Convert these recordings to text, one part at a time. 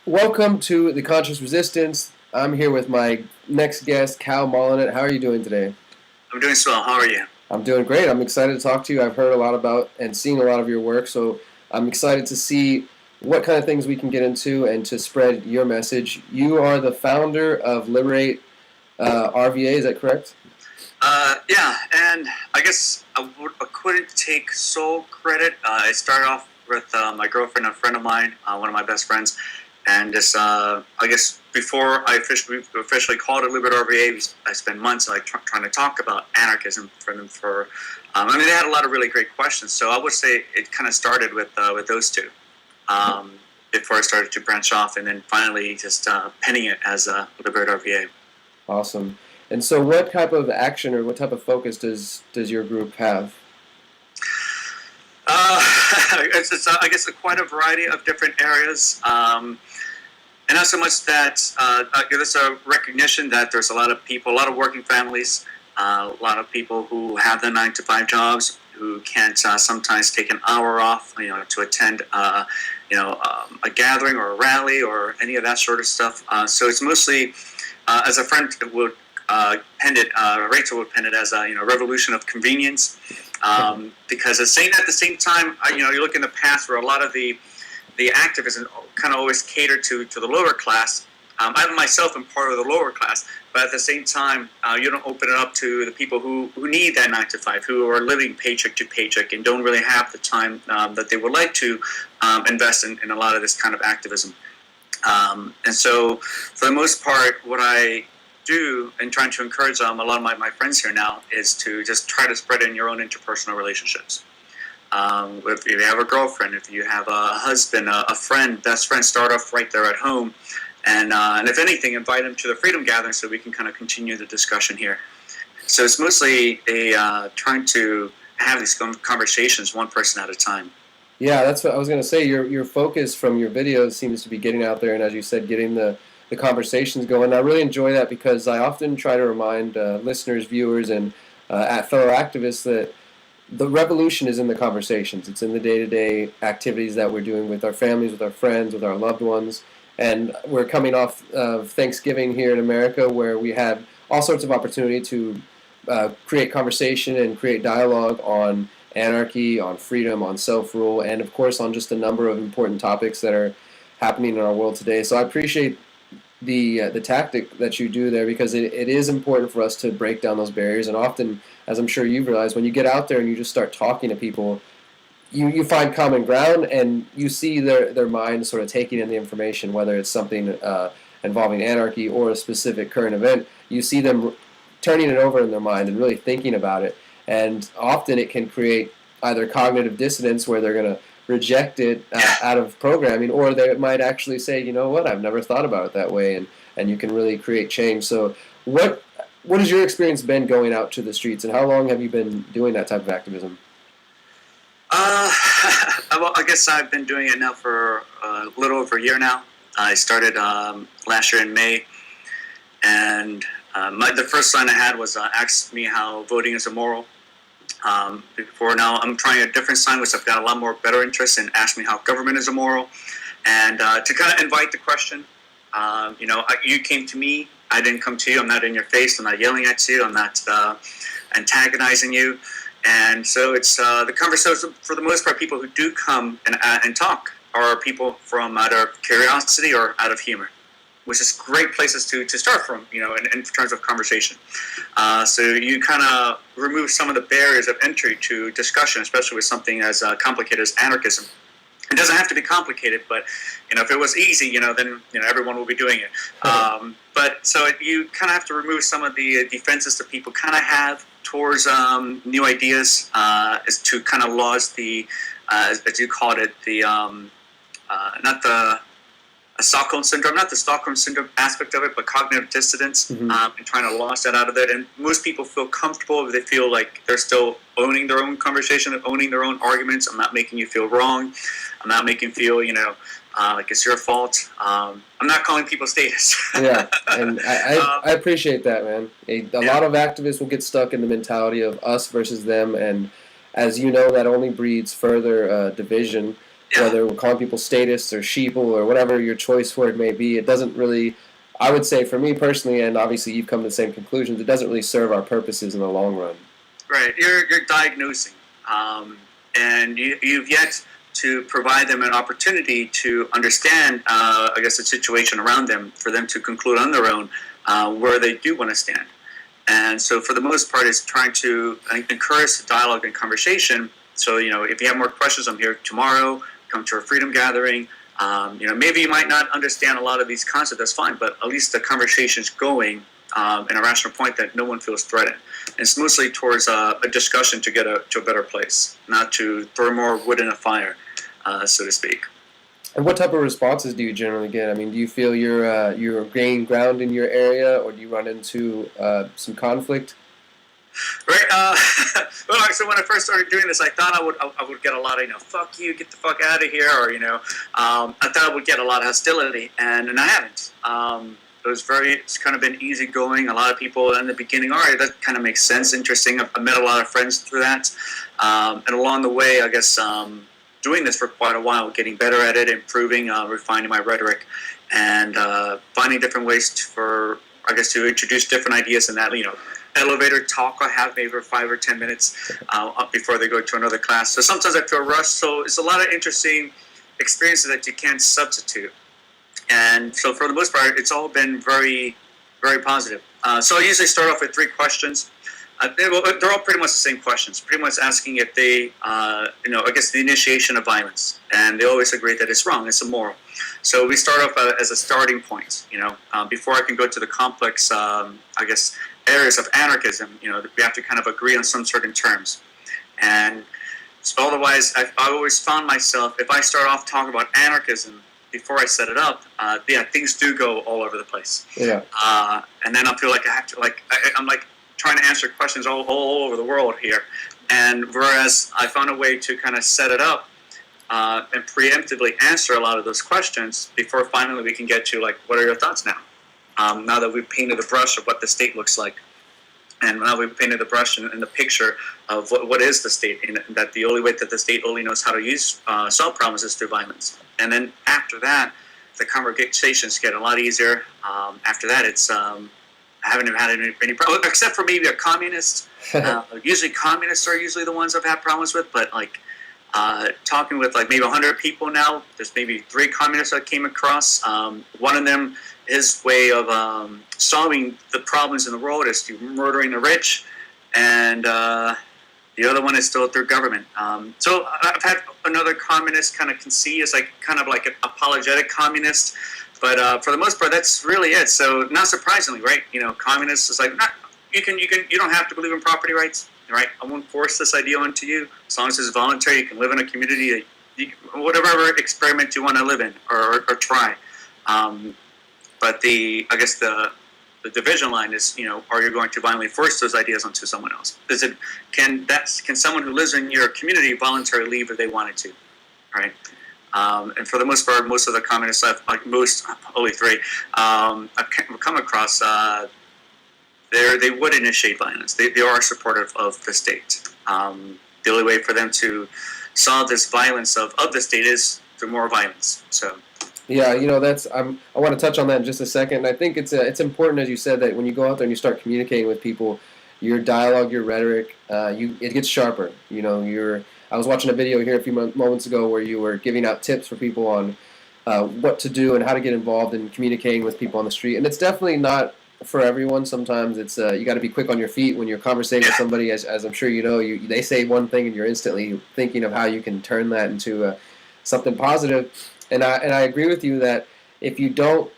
Welcome to the Conscious Resistance. I'm here with my next guest, Kal Molinet. How are you doing today? I'm doing swell. How are you? I'm doing great. I'm excited to talk to you. I've heard a lot about and seen a lot of your work, so I'm excited to see what kind of things we can get into and to spread your message. You are the founder of Liberate RVA, is that correct? Yeah, and I guess I couldn't take sole credit. I started off with my girlfriend, a friend of mine, one of my best friends, and just I guess before I officially called it Liberate RVA, I spent months trying to talk about anarchism for them. I mean, they had a lot of really great questions, so I would say it kind of started with those two. Before I started to branch off, and then finally just penning it as Liberate RVA. Awesome. And so what type of action or what type of focus does your group have? It's I guess quite a variety of different areas. And not so much that there's a recognition that there's a lot of people, a lot of working families, a lot of people who have their 9-to-5 jobs who can't sometimes take an hour off, to attend, a gathering or a rally or any of that sort of stuff. So it's mostly, as a friend would pen it, Rachel would pen it as a revolution of convenience, because at the same time, you look in the past where a lot of the activism kind of always catered to the lower class. I myself am part of the lower class, but at the same time, you don't open it up to the people who need that 9-to-5, who are living paycheck to paycheck and don't really have the time that they would like to invest in a lot of this kind of activism. And so, for the most part, what I do and trying to encourage a lot of my friends here now is to just try to spread in your own interpersonal relationships. If you have a girlfriend, if you have a husband, a friend, best friend, start off right there at home. And if anything, invite them to the Freedom Gathering so we can kind of continue the discussion here. So it's mostly trying to have these conversations one person at a time. Yeah, that's what I was going to say. Your focus from your videos seems to be getting out there and, as you said, getting the conversations going. I really enjoy that because I often try to remind listeners, viewers, and fellow activists that the revolution is in the conversations. It's in the day-to-day activities that we're doing with our families, with our friends, with our loved ones. And we're coming off of Thanksgiving here in America, where we had all sorts of opportunity to create conversation and create dialogue on anarchy, on freedom, on self-rule, and of course on just a number of important topics that are happening in our world today. So I appreciate the tactic that you do there, because it is important for us to break down those barriers. And often, as I'm sure you've realized, when you get out there and you just start talking to people, you find common ground, and you see their mind sort of taking in the information, whether it's something involving anarchy or a specific current event. You see them turning it over in their mind and really thinking about it. And often it can create either cognitive dissonance, where they're going to reject it out of programming, or they might actually say, you know what, I've never thought about it that way, and you can really create change. So what has your experience been going out to the streets, and how long have you been doing that type of activism? Well, I guess I've been doing it now for a little over a year now. I started last year in May, and the first sign I had was ask me how voting is immoral. Before now, I'm trying a different sign, which I've got a lot more better interest in. Ask me how government is immoral, and to kind of invite the question. You came to me. I didn't come to you. I'm not in your face. I'm not yelling at you. I'm not antagonizing you. And so it's the conversation, for the most part, people who do come and talk are people from out of curiosity or out of humor, which is great places to start from, in terms of conversation. So you kind of remove some of the barriers of entry to discussion, especially with something as complicated as anarchism. It doesn't have to be complicated, but if it was easy, then everyone will be doing it. But so you kind of have to remove some of the defenses that people kind of have towards new ideas, is to kind of lose the, as you called it, the not the Stockholm syndrome, not the Stockholm syndrome aspect of it, but cognitive dissonance, and trying to launch that out of it. And most people feel comfortable if they feel like they're still owning their own conversation, owning their own arguments. I'm not making you feel wrong. I'm not making you feel, like it's your fault. I'm not calling people statists. Yeah, and I appreciate that, man. A lot of activists will get stuck in the mentality of us versus them, and as you know, that only breeds further division. Yeah. whether we're calling people statists or sheeple or whatever your choice word may be. It doesn't really, I would say for me personally, and obviously you've come to the same conclusions, it doesn't really serve our purposes in the long run. Right. You're diagnosing, and you've yet to provide them an opportunity to understand, I guess, the situation around them, for them to conclude on their own where they do want to stand. And so, for the most part, it's trying to encourage dialogue and conversation. So, if you have more questions, I'm here tomorrow. Come to our freedom gathering. Maybe you might not understand a lot of these concepts. That's fine, but at least the conversation's going in a rational point that no one feels threatened. And it's mostly towards a discussion to get to a better place, not to throw more wood in a fire, so to speak. And what type of responses do you generally get? I mean, do you feel you're gaining ground in your area, or do you run into some conflict? Right. Well, so when I first started doing this, I thought I would get a lot of fuck you, get the fuck out of here, or I thought I would get a lot of hostility, and I haven't. It's kind of been easygoing. A lot of people in the beginning, all right, that kind of makes sense, interesting. I've met a lot of friends through that, and along the way, I guess. Doing this for quite a while, getting better at it, improving, refining my rhetoric, and finding different ways to introduce different ideas in that, elevator talk I have maybe for 5 or 10 minutes before they go to another class. So sometimes I feel rushed. So it's a lot of interesting experiences that you can't substitute. And so for the most part, it's all been very, very positive. So I usually start off with 3 questions. They're all pretty much the same questions, pretty much asking if they, I guess the initiation of violence. And they always agree that it's wrong, it's immoral. So we start off as a starting point, before I can go to the complex, areas of anarchism, we have to kind of agree on some certain terms. And so otherwise, I've always found myself, if I start off talking about anarchism before I set it up, things do go all over the place. Yeah. And then I feel like I have to, I'm trying to answer questions all over the world here. And whereas I found a way to kind of set it up and preemptively answer a lot of those questions before finally we can get to, what are your thoughts now? Now that we've painted the brush of what the state looks like. And now we've painted the brush and the picture of what is the state, and that the only way that the state only knows how to solve problems is through violence. And then after that, the conversations get a lot easier. After that, it's... I haven't had any problems, except for maybe a communist. Usually communists are usually the ones I've had problems with, but talking with maybe 100 people now, there's maybe 3 communists I came across. One of them, his way of solving the problems in the world is through murdering the rich, and the other one is still through government. So I've had another communist kind of concede as kind of an apologetic communist. But for the most part, that's really it. So not surprisingly, right? Communists is you don't have to believe in property rights, right? I won't force this idea onto you. As long as it's voluntary, you can live in a community, whatever experiment you want to live in or try. But the division line is, are you going to violently force those ideas onto someone else? Can someone who lives in your community voluntarily leave if they wanted to, right? And for the most part, most of the communists only 3, I've come across, they would initiate violence. They are supportive of the state. The only way for them to solve this violence of the state is through more violence. So. Yeah, I want to touch on that in just a second. I think it's important, as you said, that when you go out there and you start communicating with people, your dialogue, your rhetoric, it gets sharper. I was watching a video here a few moments ago where you were giving out tips for people on what to do and how to get involved in communicating with people on the street. And it's definitely not for everyone. Sometimes it's you got to be quick on your feet when you're conversating with somebody. As I'm sure you know, they say one thing and you're instantly thinking of how you can turn that into something positive. And I agree with you that if you don't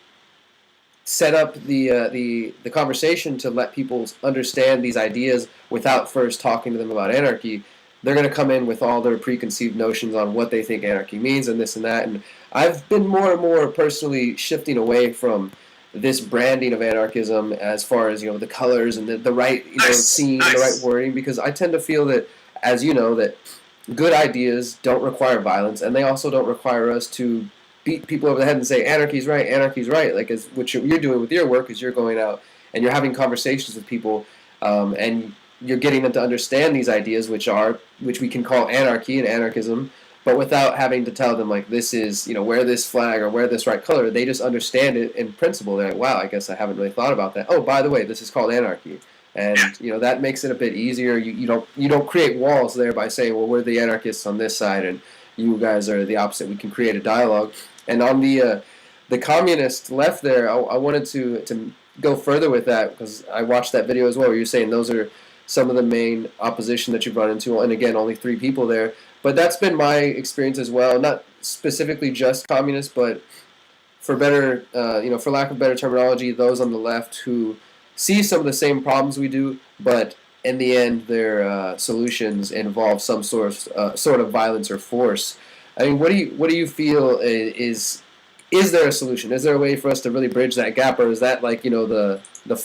set up the conversation to let people understand these ideas without first talking to them about anarchy, they're going to come in with all their preconceived notions on what they think anarchy means and this and that. And I've been more and more personally shifting away from this branding of anarchism as far as, the colors and the right scene, the right wording, because I tend to feel that, as you know, that good ideas don't require violence, and they also don't require us to beat people over the head and say anarchy's right, anarchy's right. What you're doing with your work is you're going out and you're having conversations with people, and you're getting them to understand these ideas, which we can call anarchy and anarchism, but without having to tell them like this is, wear this flag or wear this right color. They just understand it in principle. They're like, wow, I guess I haven't really thought about that. Oh, by the way, this is called anarchy, and that makes it a bit easier. You don't create walls there by saying, well, we're the anarchists on this side and you guys are the opposite. We can create a dialogue. And on the communist left there, I wanted to go further with that because I watched that video as well where you're saying those are some of the main opposition that you've run into, and again, only 3 people there. But that's been my experience as well, not specifically just communists, but for better, for lack of better terminology, those on the left who see some of the same problems we do, but in the end, their solutions involve some sort of violence or force. I mean, what do you feel is there a solution? Is there a way for us to really bridge that gap, or is that like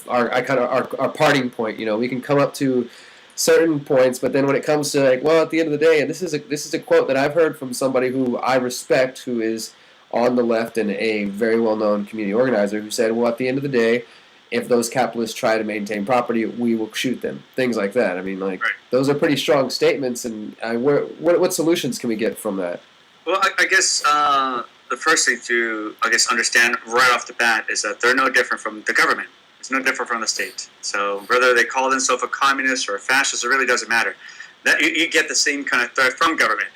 our parting point? We can come up to certain points, but then when it comes to like, well, at the end of the day, and this is a quote that I've heard from somebody who I respect, who is on the left and a very well-known community organizer, who said, well, at the end of the day, if those capitalists try to maintain property, we will shoot them. Things like that. I mean, like, those are pretty strong statements, and what solutions can we get from that? Well, I guess the first thing to, understand right off the bat is that they're no different from the government. It's no different from the state. So whether they call themselves a communist or a fascist, it really doesn't matter. That you get the same kind of threat from government.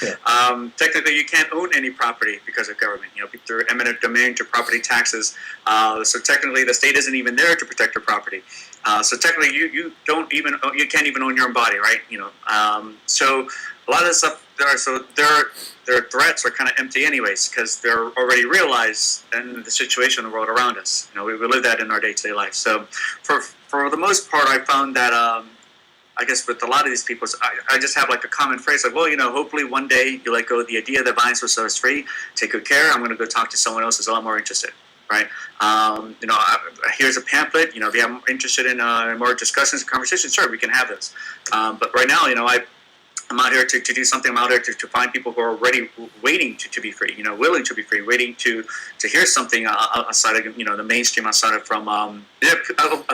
Yeah. Technically, you can't own any property because of government. Through eminent domain to property taxes. So technically, the state isn't even there to protect your property. So technically, you can't even own your own body, right? So a lot of this stuff their threats are kind of empty anyways because they're already realized in the situation in the world around us. We live that in our day-to-day life. So for the most part, I found that I guess with a lot of these people, I just have like a common phrase like, well, hopefully one day you let go of the idea that violence will set us free. Take good care. I'm going to go talk to someone else who's a lot more interested. Right? Here's a pamphlet. If you have interested in more discussions and conversations, sure, we can have this. But right now, I'm out here to do something. I'm out here to find people who are already waiting to be free, willing to be free, waiting to hear something outside of, the mainstream, outside of from, I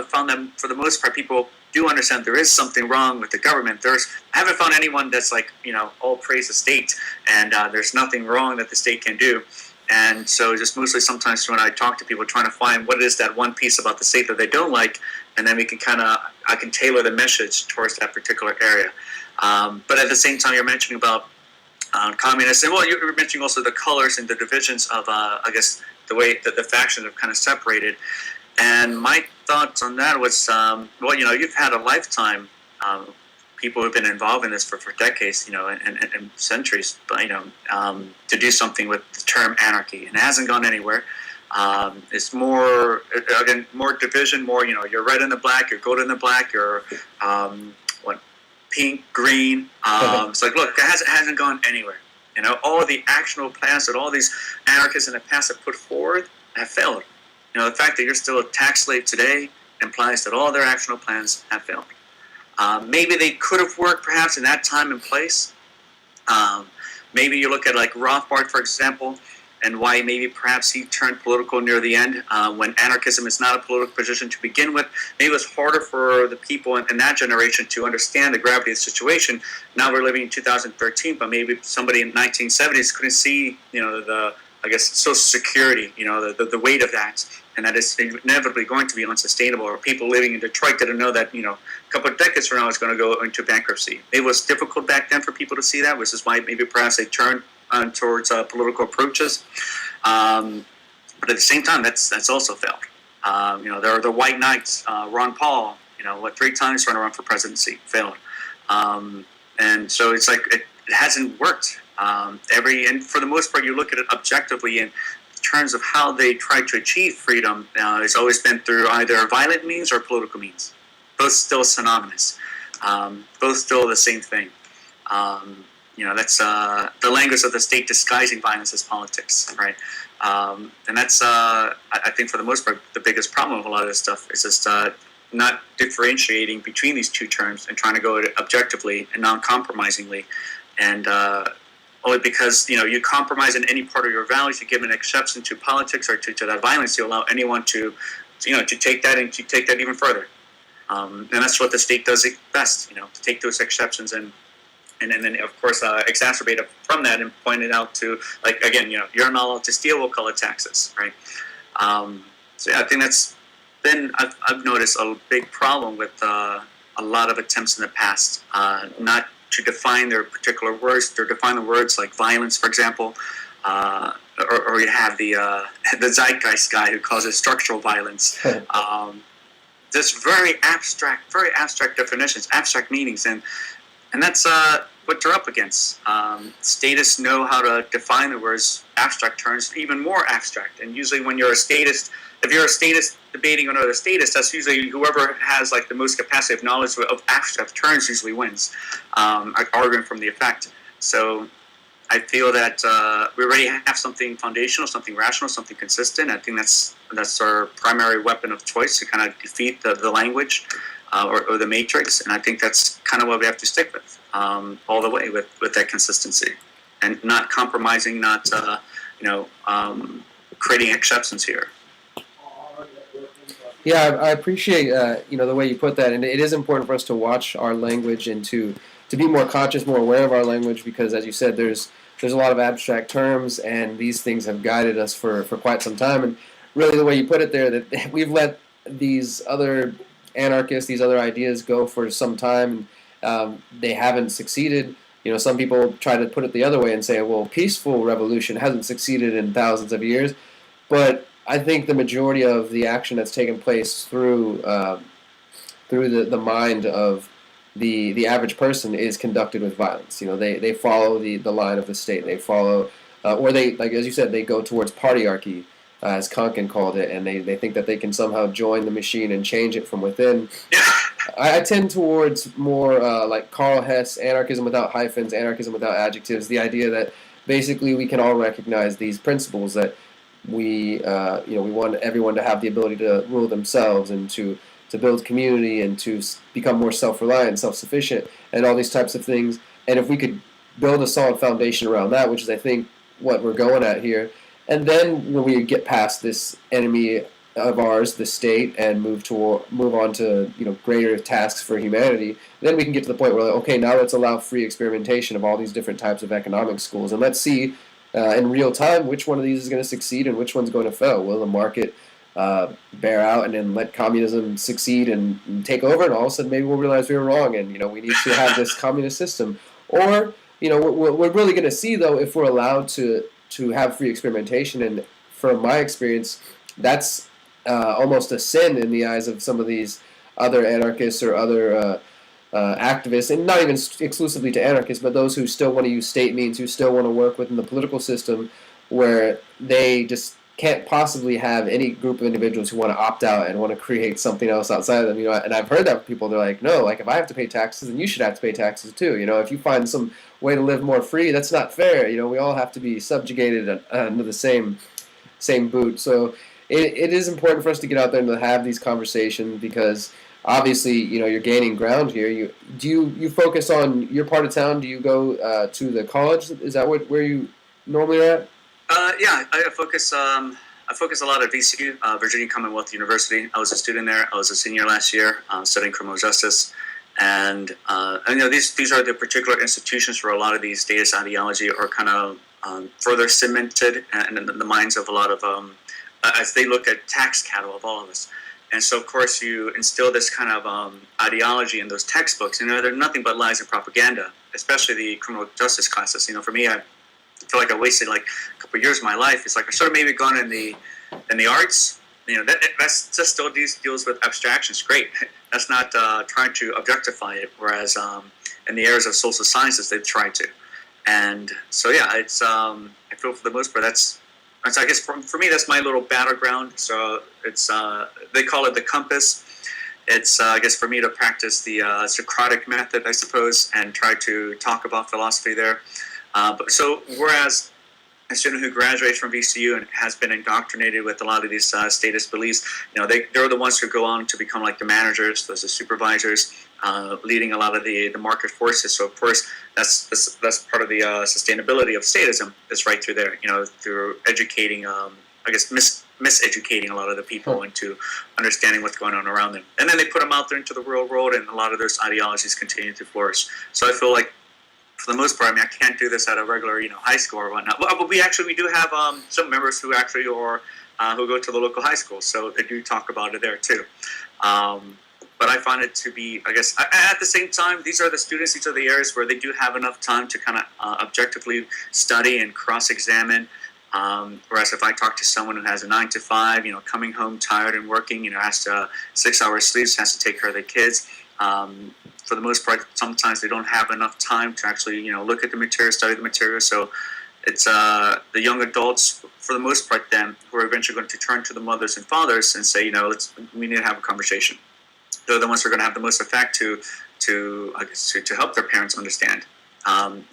found that for the most part, people do understand there is something wrong with the government. I haven't found anyone that's like, all praise the state and there's nothing wrong that the state can do. And so just mostly sometimes when I talk to people trying to find what is that one piece about the state that they don't like, and then I can tailor the message towards that particular area. But at the same time, you're mentioning about communists, and well, you're mentioning also the colors and the divisions of, I guess, the way that the factions have kind of separated. And my thoughts on that was, you've had a lifetime, people who've been involved in this for decades, and centuries, but, to do something with the term anarchy, and it hasn't gone anywhere. It's more, again, more division, more, you're red and the black, you're gold and the black, you're, pink, green. It's like, look, it hasn't gone anywhere. All of the actionable plans that all these anarchists in the past have put forward have failed. The fact that you're still a tax slave today implies that all their actionable plans have failed. Maybe they could have worked perhaps in that time and place. Maybe you look at like Rothbard, for example, and why maybe perhaps he turned political near the end when anarchism is not a political position to begin with. Maybe it was harder for the people in that generation to understand the gravity of the situation. Now we're living in 2013, but maybe somebody in the 1970s couldn't see, the Social Security, the weight of that, and that is inevitably going to be unsustainable. Or people living in Detroit didn't know that, a couple of decades from now it's going to go into bankruptcy. It was difficult back then for people to see that, which is why maybe perhaps they turned towards political approaches. But at the same time, that's also failed. There are the white knights, Ron Paul, 3 times trying to run for presidency, failed. And so it's like it hasn't worked. And for the most part, you look at it objectively in terms of how they try to achieve freedom. It's always been through either violent means or political means. Both still synonymous. Both still the same thing. That's the language of the state disguising violence as politics, right? And that's, I think, for the most part, the biggest problem with a lot of this stuff is just not differentiating between these two terms and trying to go at it objectively and non-compromisingly. And only because, you compromise in any part of your values, you give an exception to politics or to that violence, you allow anyone to take that and to take that even further. And that's what the state does best, to take those exceptions and and then of course exacerbated from that and pointed out to, like, again, you're not allowed to steal, we'll call it taxes, right? So yeah, I think that's been, I've noticed a big problem with a lot of attempts in the past, not to define their particular words, to define the words like violence, for example, or you have the zeitgeist guy who calls it structural violence. Just very abstract definitions, abstract meanings, and that's what they're up against. Statists know how to define the words abstract terms even more abstract, and usually when you're a statist, if you're a statist debating another statist, that's usually whoever has like the most capacity of knowledge of abstract terms usually wins, arguing from the effect. So I feel that we already have something foundational, something rational, something consistent. I think that's our primary weapon of choice to kind of defeat the language or the matrix, and I think that's kind of what we have to stick with all the way with that consistency, and not compromising, not creating exceptions here. Yeah, I appreciate the way you put that, and it is important for us to watch our language and to be more conscious, more aware of our language, because as you said, there's a lot of abstract terms, and these things have guided us for quite some time. And really, the way you put it there, that we've let these other anarchists, these other ideas go for some time, and they haven't succeeded. Some people try to put it the other way and say, well, peaceful revolution hasn't succeeded in thousands of years, but I think the majority of the action that's taken place through the mind of the average person is conducted with violence. They follow the line of the state. They follow, or they, like as you said, they go towards partyarchy, as Konkin called it, and they think that they can somehow join the machine and change it from within. I tend towards more like Karl Hess, anarchism without hyphens, anarchism without adjectives, the idea that basically we can all recognize these principles, that we want everyone to have the ability to rule themselves and to build community and to become more self-reliant, self-sufficient, and all these types of things. And if we could build a solid foundation around that, which is, I think, what we're going at here, and then when we get past this enemy of ours, the state, and move on to greater tasks for humanity, then we can get to the point where, like, okay, now let's allow free experimentation of all these different types of economic schools, and let's see in real time which one of these is going to succeed and which one's going to fail. Will the market bear out and then let communism succeed and take over, and all of a sudden maybe we'll realize we were wrong, and we need to have this communist system? Or what we're really going to see, though, if we're allowed to have free experimentation, and from my experience, that's almost a sin in the eyes of some of these other anarchists or other activists, and not even exclusively to anarchists, but those who still want to use state means, who still want to work within the political system, where they just can't possibly have any group of individuals who want to opt out and want to create something else outside of them. And I've heard that from people. They're like, no, like, if I have to pay taxes, then you should have to pay taxes too. If you find some way to live more free, that's not fair. We all have to be subjugated under the same boot. So it is important for us to get out there and to have these conversations, because obviously, you're gaining ground here. Do you focus on your part of town? Do you go to the college? Is that where you normally are at? Yeah, I focus a lot at VCU, Virginia Commonwealth University. I was a student there. I was a senior last year, studying criminal justice, and these are the particular institutions where a lot of these statist ideology are kind of further cemented in the minds of a lot of as they look at tax cattle of all of us. And so, of course, you instill this kind of ideology in those textbooks. They're nothing but lies and propaganda, especially the criminal justice classes. For me, I feel like I wasted like a couple of years of my life. It's like I should have maybe gone in the arts. That's just still deals with abstractions. Great. That's not trying to objectify it. Whereas in the areas of social sciences, they've tried to. And so, yeah, it's I feel for the most part that's I guess for me, that's my little battleground. So it's they call it the compass. It's I guess for me to practice the Socratic method, I suppose, and try to talk about philosophy there. But so whereas a student who graduates from VCU and has been indoctrinated with a lot of these statist beliefs, they're the ones who go on to become like the managers, those are supervisors, leading a lot of the market forces. So of course that's part of the sustainability of statism is right through there. Through educating, I guess miseducating a lot of the people into understanding what's going on around them, and then they put them out there into the real world, and a lot of those ideologies continue to flourish. So I feel like for the most part, I mean, I can't do this at a regular, high school or whatnot. But we do have some members who actually are who go to the local high school, so they do talk about it there too. But I find it to be, I guess, at the same time, these are the students, these are the areas where they do have enough time to kind of objectively study and cross-examine. Whereas if I talk to someone who has a 9 to 5, coming home tired and working, has to 6 hours sleep, has to take care of their kids. For the most part, sometimes they don't have enough time to actually, look at the material, study the material. So it's the young adults, for the most part, then, who are eventually going to turn to the mothers and fathers and say, we need to have a conversation. They're the ones who are going to have the most effect to help their parents understand.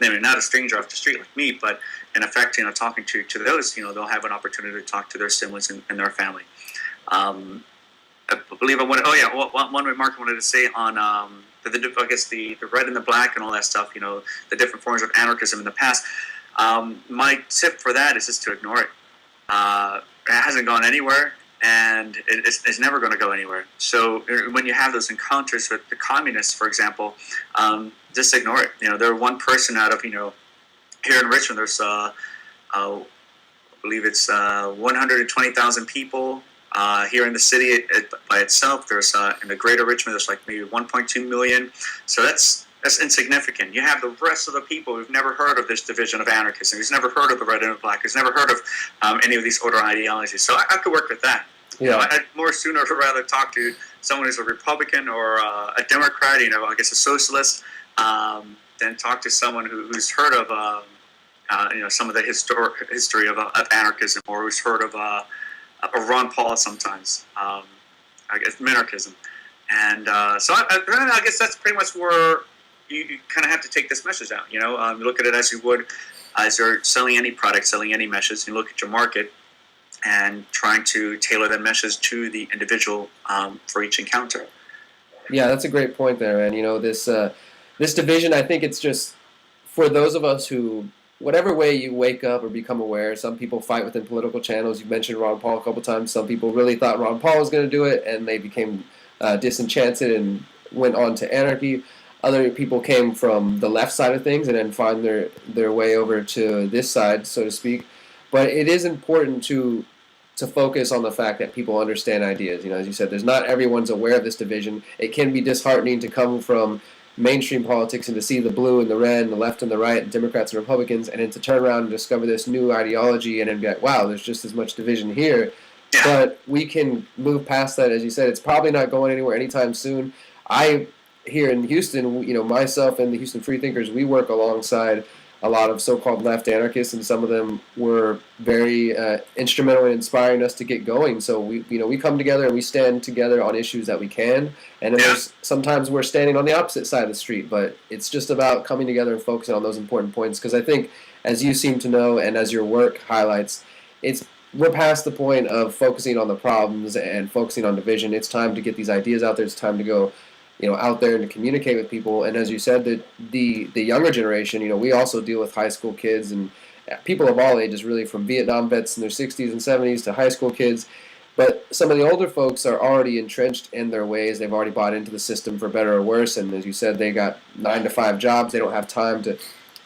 Maybe not a stranger off the street like me, but in effect, talking to those, they'll have an opportunity to talk to their siblings and their family. I believe one remark I wanted to say on the red and the black and all that stuff, the different forms of anarchism in the past. My tip for that is just to ignore it. It hasn't gone anywhere, and it's never going to go anywhere. So when you have those encounters with the communists, for example, just ignore it. They're one person out of, here in Richmond, there's, I believe it's 120,000 people. Here in the city by itself, there's in the greater Richmond, there's like maybe 1.2 million. So that's insignificant. You have the rest of the people who've never heard of this division of anarchism, who's never heard of the red and the black, who's never heard of any of these older ideologies. So I could work with that. Yeah. I'd more sooner rather talk to someone who's a Republican or a Democrat, I guess a socialist, than talk to someone who's heard of some of the history of anarchism, or who's heard of Ron Paul sometimes, I guess minarchism. And so I guess that's pretty much where you kind of have to take this message out. You look at it as you would as you're selling any product, selling any message. You look at your market and trying to tailor that message to the individual for each encounter. Yeah, that's a great point there, man. This division, I think it's just for those of us who, whatever way you wake up or become aware, some people fight within political channels. You mentioned Ron Paul a couple times. Some people really thought Ron Paul was going to do it, and they became disenchanted and went on to anarchy. Other people came from the left side of things and then find their way over to this side, so to speak. But it is important to focus on the fact that people understand ideas. As you said, there's not everyone's aware of this division. It can be disheartening to come from mainstream politics and to see the blue and the red and the left and the right and Democrats and Republicans, and then to turn around and discover this new ideology and then be like, wow, there's just as much division here. Yeah. But we can move past that. As you said, it's probably not going anywhere anytime soon. Here in Houston, myself and the Houston Freethinkers, we work alongside a lot of so-called left anarchists, and some of them were very instrumental in inspiring us to get going. So we come together and we stand together on issues that we can. And then sometimes we're standing on the opposite side of the street, but it's just about coming together and focusing on those important points. Because I think, as you seem to know, and as your work highlights, we're past the point of focusing on the problems and focusing on division. It's time to get these ideas out there. It's time to go out there and to communicate with people. And as you said, the younger generation, we also deal with high school kids and people of all ages, really, from Vietnam vets in their 60s and 70s to high school kids. But some of the older folks are already entrenched in their ways. They've already bought into the system for better or worse. And as you said, they got 9 to 5 jobs. They don't have time to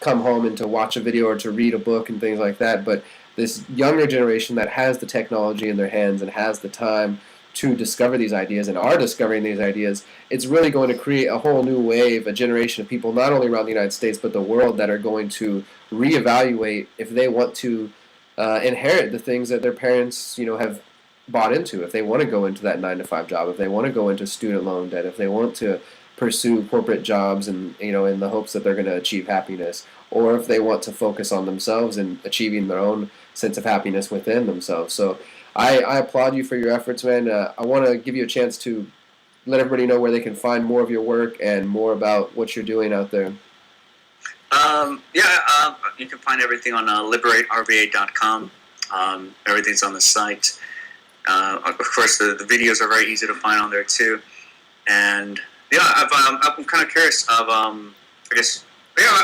come home and to watch a video or to read a book and things like that. But this younger generation that has the technology in their hands and has the time to discover these ideas and are discovering these ideas, it's really going to create a whole new wave, a generation of people, not only around the United States, but the world, that are going to reevaluate if they want to inherit the things that their parents, have bought into. If they want to go into that 9 to 5 job, if they want to go into student loan debt, if they want to pursue corporate jobs and, in the hopes that they're going to achieve happiness, or if they want to focus on themselves and achieving their own sense of happiness within themselves. So I applaud you for your efforts, man. I want to give you a chance to let everybody know where they can find more of your work and more about what you're doing out there. You can find everything on LiberateRVA.com. Everything's on the site. Of course, the videos are very easy to find on there too. And I'm kind of curious of,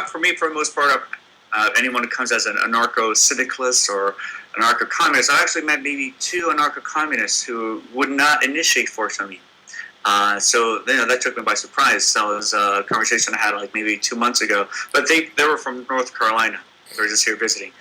for me, for the most part, anyone who comes as an anarcho-syndicalist or anarcho-communist, I actually met maybe 2 anarcho-communists who would not initiate force on me. So that took me by surprise. So it was a conversation I had like maybe 2 months ago. But they were from North Carolina. They were just here visiting.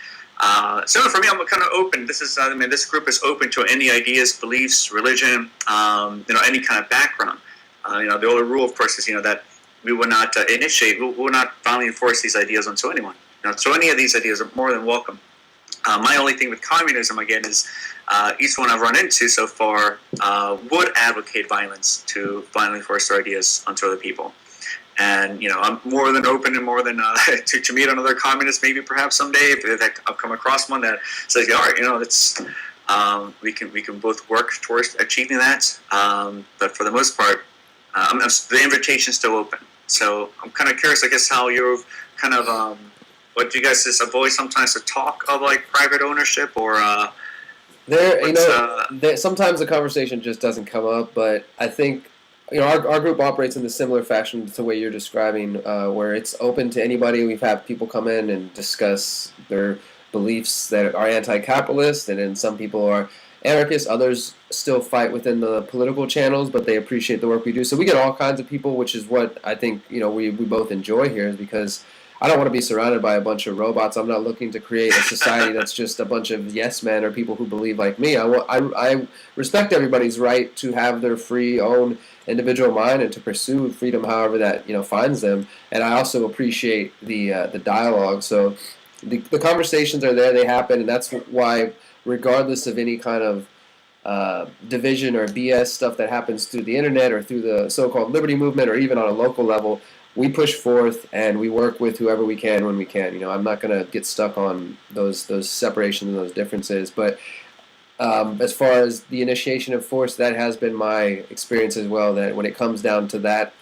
So for me, I'm kind of open. This group is open to any ideas, beliefs, religion, any kind of background. The only rule, of course, is that we will not we will not violently enforce these ideas onto anyone. So any of these ideas are more than welcome. My only thing with communism, again, is each one I've run into so far would advocate violence to violently force their ideas onto other people. And, I'm more than open and more than to meet another communist maybe perhaps someday if I've come across one that says, all right, we can both work towards achieving that. But for the most part, the invitation's still open. So I'm kind of curious, I guess, how you've kind of, what do you guys just avoid sometimes to talk of like private ownership or? Sometimes the conversation just doesn't come up, but I think our group operates in a similar fashion to the way you're describing, where it's open to anybody. We've had people come in and discuss their beliefs that are anti-capitalist, and then some people are anarchists. Others still fight within the political channels, but they appreciate the work we do. So we get all kinds of people, which is what I think we both enjoy here, is because I don't want to be surrounded by a bunch of robots. I'm not looking to create a society that's just a bunch of yes men or people who believe like me. I respect everybody's right to have their free own individual mind and to pursue freedom however that finds them. And I also appreciate the dialogue. So the conversations are there, they happen, and that's why, regardless of any kind of division or BS stuff that happens through the internet or through the so-called liberty movement or even on a local level, we push forth and we work with whoever we can when we can. I'm not going to get stuck on those separations and those differences. But as far as the initiation of force, that has been my experience as well. That when it comes down to that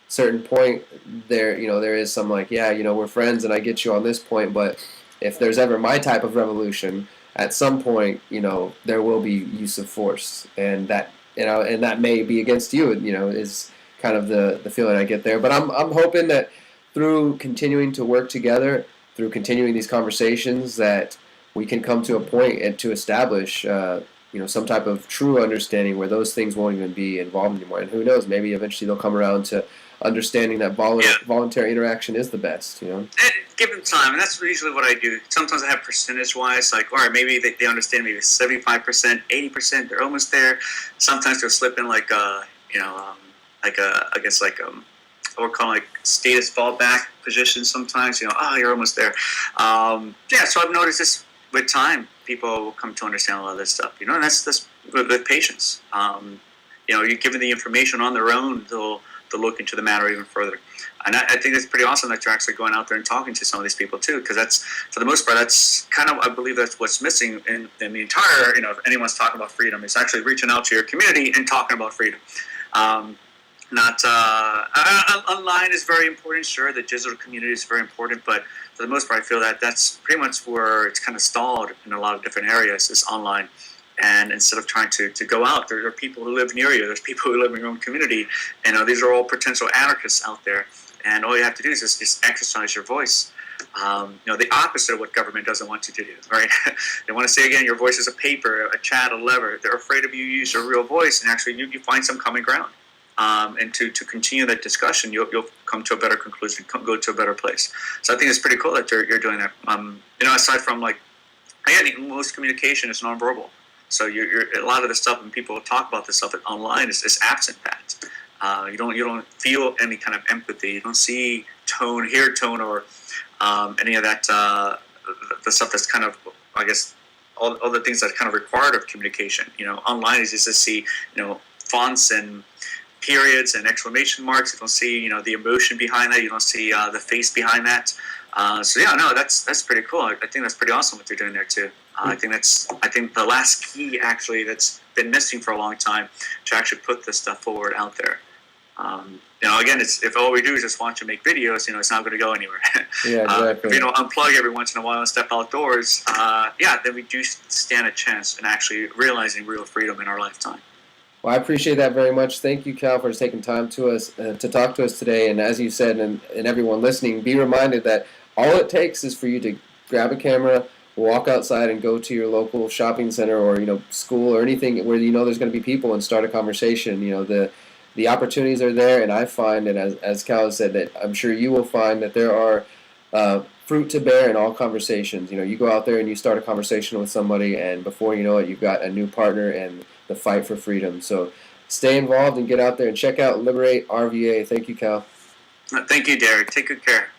certain point, there is some like, we're friends and I get you on this point. But if there's ever my type of revolution, at some point, there will be use of force, and that and that may be against you. Is kind of the feeling I get there. But I'm hoping that through continuing to work together, through continuing these conversations, that we can come to a point and to establish some type of true understanding where those things won't even be involved anymore. And who knows, maybe eventually they'll come around to understanding that voluntary interaction is the best. Give them time, and that's usually what I do. Sometimes I have percentage-wise, like, all right, maybe they understand maybe 75%, 80%, they're almost there. Sometimes they'll slip in like we're calling like status fallback position sometimes, you're almost there. So I've noticed this with time, people will come to understand a lot of this stuff, and that's with patience. You're given the information on their own, they'll look into the matter even further. And I think it's pretty awesome that you're actually going out there and talking to some of these people too, because that's, for the most part, that's kind of, I believe that's what's missing in the entire, if anyone's talking about freedom, is actually reaching out to your community and talking about freedom. Online is very important, sure, the digital community is very important, but for the most part I feel that that's pretty much where it's kind of stalled in a lot of different areas, is online. And instead of trying to go out, there are people who live near you, there's people who live in your own community, and these are all potential anarchists out there, and all you have to do is just exercise your voice. The opposite of what government doesn't want you to do, right? They want to say, again, your voice is a paper, a chat, a lever. They're afraid of you use your real voice, and actually you find some common ground. And to continue that discussion, you'll come to a better conclusion, go to a better place. So I think it's pretty cool that you're doing that. Aside from most communication is nonverbal. So you're a lot of the stuff when people talk about this stuff online is absent that. You don't feel any kind of empathy. You don't see tone, hear tone, or any of that the stuff that's kind of, I guess, all the things that are kind of required of communication. Online is just to see fonts and periods and exclamation marks. You don't see the emotion behind that. You don't see the face behind that. That's pretty cool. I think that's pretty awesome what you're doing there too. I think the last key actually that's been missing for a long time to actually put this stuff forward out there. Again, if all we do is just watch you make videos, it's not going to go anywhere. Yeah, exactly. If unplug every once in a while and step outdoors, then we do stand a chance in actually realizing real freedom in our lifetime. Well, I appreciate that very much. Thank you, Kal, for taking time to talk to us today. And as you said, and everyone listening, be reminded that all it takes is for you to grab a camera, walk outside, and go to your local shopping center or school or anything where there's going to be people and start a conversation. the opportunities are there, and I find, and as Kal has said, that I'm sure you will find that there are fruit to bear in all conversations. You go out there and you start a conversation with somebody, and before you know it, you've got a new partner and the fight for freedom. So stay involved and get out there and check out Liberate RVA. Thank you, Kal. Thank you, Derrick. Take good care.